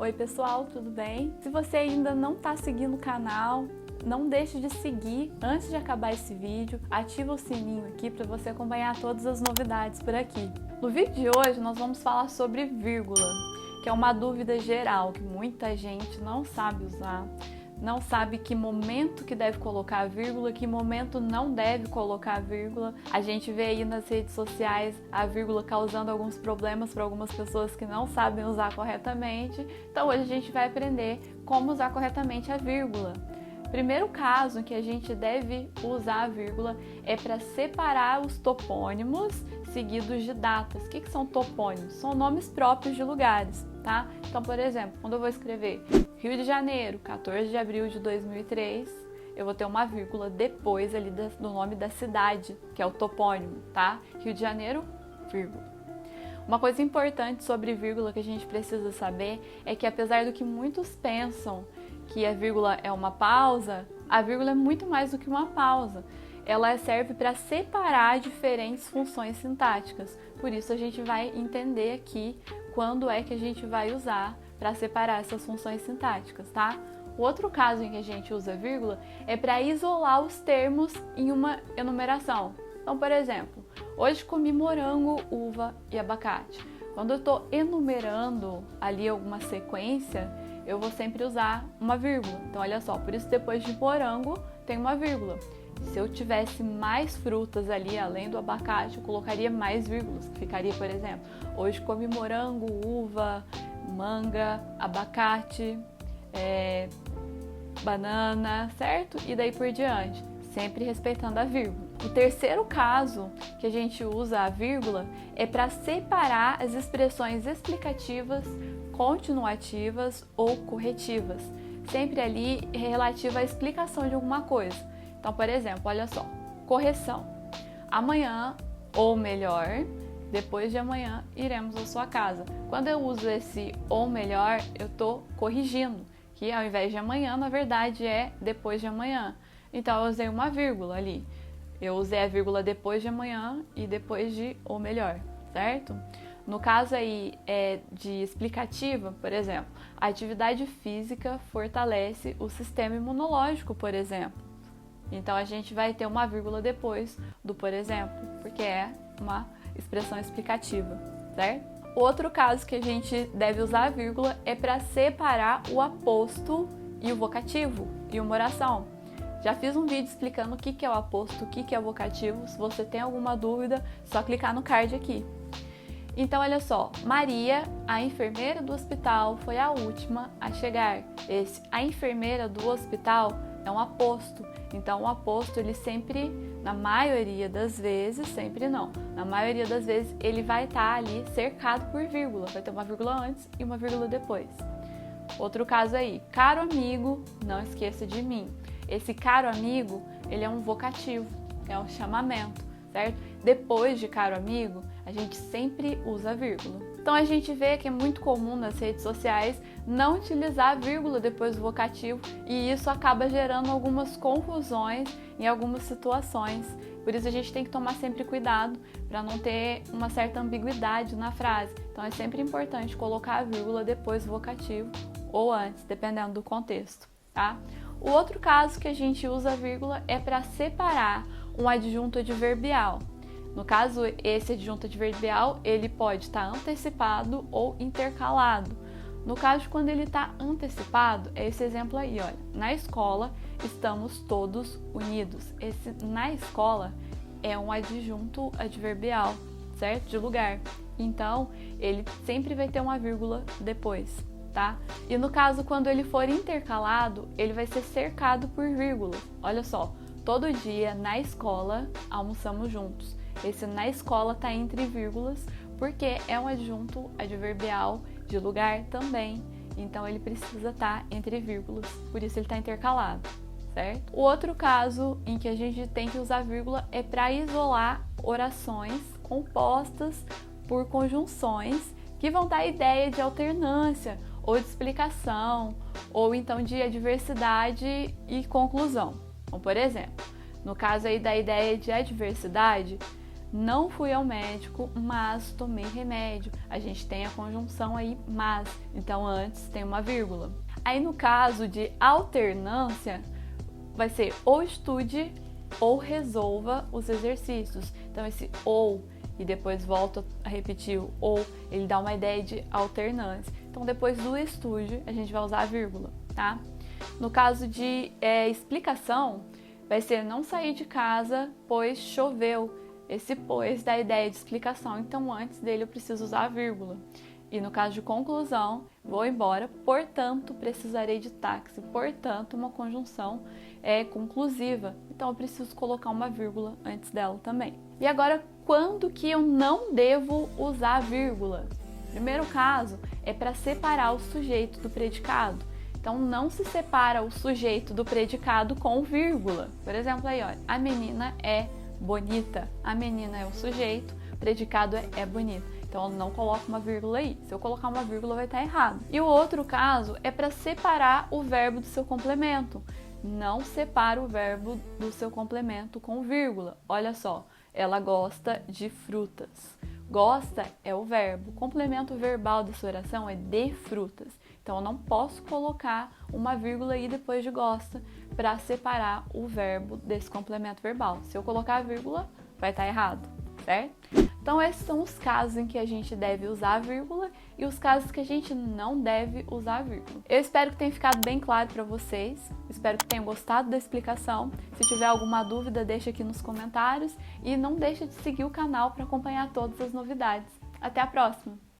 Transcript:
Oi pessoal, tudo bem? Se você ainda não está seguindo o canal, não deixe de seguir antes de acabar esse vídeo, ativa o sininho aqui para você acompanhar todas as novidades por aqui. No vídeo de hoje nós vamos falar sobre vírgula, que é uma dúvida geral que muita gente não sabe usar, não sabe que momento que deve colocar a vírgula, que momento não deve colocar a vírgula. A gente vê aí nas redes sociais a vírgula causando alguns problemas para algumas pessoas que não sabem usar corretamente. Então hoje a gente vai aprender como usar corretamente a vírgula. Primeiro caso em que a gente deve usar a vírgula é para separar os topônimos seguidos de datas. O que são topônimos? São nomes próprios de lugares, tá? Então, por exemplo, quando eu vou escrever Rio de Janeiro, 14 de abril de 2003, eu vou ter uma vírgula depois ali do nome da cidade, que é o topônimo, tá? Rio de Janeiro, vírgula. Uma coisa importante sobre vírgula que a gente precisa saber é que apesar do que muitos pensam que a vírgula é uma pausa, a vírgula é muito mais do que uma pausa. Ela serve para separar diferentes funções sintáticas. Por isso a gente vai entender aqui quando é que a gente vai usar para separar essas funções sintáticas, tá? O outro caso em que a gente usa vírgula é para isolar os termos em uma enumeração. Então, por exemplo, hoje comi morango, uva e abacate. Quando eu estou enumerando ali alguma sequência, eu vou sempre usar uma vírgula. Então, olha só, por isso depois de morango tem uma vírgula. Se eu tivesse mais frutas ali, além do abacate, eu colocaria mais vírgulas. Ficaria, por exemplo, hoje comi morango, uva, manga, abacate, banana, certo? E daí por diante, sempre respeitando a vírgula. O terceiro caso que a gente usa a vírgula é para separar as expressões explicativas, continuativas ou corretivas, sempre ali relativa à explicação de alguma coisa. Então, por exemplo, olha só, correção. Amanhã, ou melhor, depois de amanhã, iremos à sua casa. Quando eu uso esse ou melhor, eu estou corrigindo, que ao invés de amanhã, na verdade, é depois de amanhã. Então, eu usei uma vírgula ali. Eu usei a vírgula depois de amanhã e depois de ou melhor, certo? No caso aí de explicativa, por exemplo, a atividade física fortalece o sistema imunológico, por exemplo. Então, a gente vai ter uma vírgula depois do por exemplo, porque é uma expressão explicativa, certo? Outro caso que a gente deve usar a vírgula é para separar o aposto e o vocativo e uma oração. Já fiz um vídeo explicando o que é o aposto, o que é o vocativo. Se você tem alguma dúvida, é só clicar no card aqui. Então, olha só, Maria, a enfermeira do hospital, foi a última a chegar. A enfermeira do hospital é um aposto. Então, o aposto, ele sempre, na maioria das vezes, sempre não, na maioria das vezes, ele vai estar ali cercado por vírgula. Vai ter uma vírgula antes e uma vírgula depois. Outro caso aí, caro amigo, não esqueça de mim. Esse caro amigo, ele é um vocativo, é um chamamento, certo? Depois de caro amigo, a gente sempre usa a vírgula. Então a gente vê que é muito comum nas redes sociais não utilizar a vírgula depois do vocativo e isso acaba gerando algumas confusões em algumas situações. Por isso a gente tem que tomar sempre cuidado para não ter uma certa ambiguidade na frase. Então é sempre importante colocar a vírgula depois do vocativo ou antes, dependendo do contexto, tá? O outro caso que a gente usa a vírgula é para separar um adjunto adverbial. No caso, esse adjunto adverbial, ele pode estar antecipado ou intercalado. No caso, quando ele está antecipado, é esse exemplo aí, olha. Na escola, estamos todos unidos. Esse na escola é um adjunto adverbial, certo? De lugar. Então, ele sempre vai ter uma vírgula depois, tá? E no caso, quando ele for intercalado, ele vai ser cercado por vírgulas. Olha só, todo dia na escola almoçamos juntos. Esse na escola tá entre vírgulas porque é um adjunto adverbial de lugar também. Então ele precisa estar entre vírgulas, por isso ele está intercalado, certo? O outro caso em que a gente tem que usar vírgula é para isolar orações compostas por conjunções que vão dar ideia de alternância ou de explicação ou então de adversidade e conclusão. Então, por exemplo, no caso aí da ideia de adversidade, não fui ao médico, mas tomei remédio. A gente tem a conjunção aí, mas. Então, antes tem uma vírgula. Aí, no caso de alternância, vai ser ou estude ou resolva os exercícios. Então, esse ou e depois volta a repetir o ou, ele dá uma ideia de alternância. Então, depois do estude, a gente vai usar a vírgula, tá? No caso de explicação, vai ser não sair de casa, pois choveu. Esse pois dá a ideia de explicação, então antes dele eu preciso usar a vírgula. E no caso de conclusão, vou embora, portanto precisarei de táxi. Portanto, uma conjunção conclusiva, então eu preciso colocar uma vírgula antes dela também. E agora, quando que eu não devo usar a vírgula? Primeiro caso é para separar o sujeito do predicado. Então, não se separa o sujeito do predicado com vírgula. Por exemplo, aí, ó, a menina é bonita. A menina é o sujeito, o predicado é bonita. Então, eu não coloco uma vírgula aí. Se eu colocar uma vírgula, vai estar errado. E o outro caso é para separar o verbo do seu complemento. Não separa o verbo do seu complemento com vírgula. Olha só, ela gosta de frutas. Gosta é o verbo. O complemento verbal dessa oração é de frutas. Então, eu não posso colocar uma vírgula aí depois de gosta para separar o verbo desse complemento verbal. Se eu colocar a vírgula, vai estar errado, certo? Então, esses são os casos em que a gente deve usar a vírgula e os casos que a gente não deve usar a vírgula. Eu espero que tenha ficado bem claro para vocês. Espero que tenham gostado da explicação. Se tiver alguma dúvida, deixa aqui nos comentários e não deixa de seguir o canal para acompanhar todas as novidades. Até a próxima!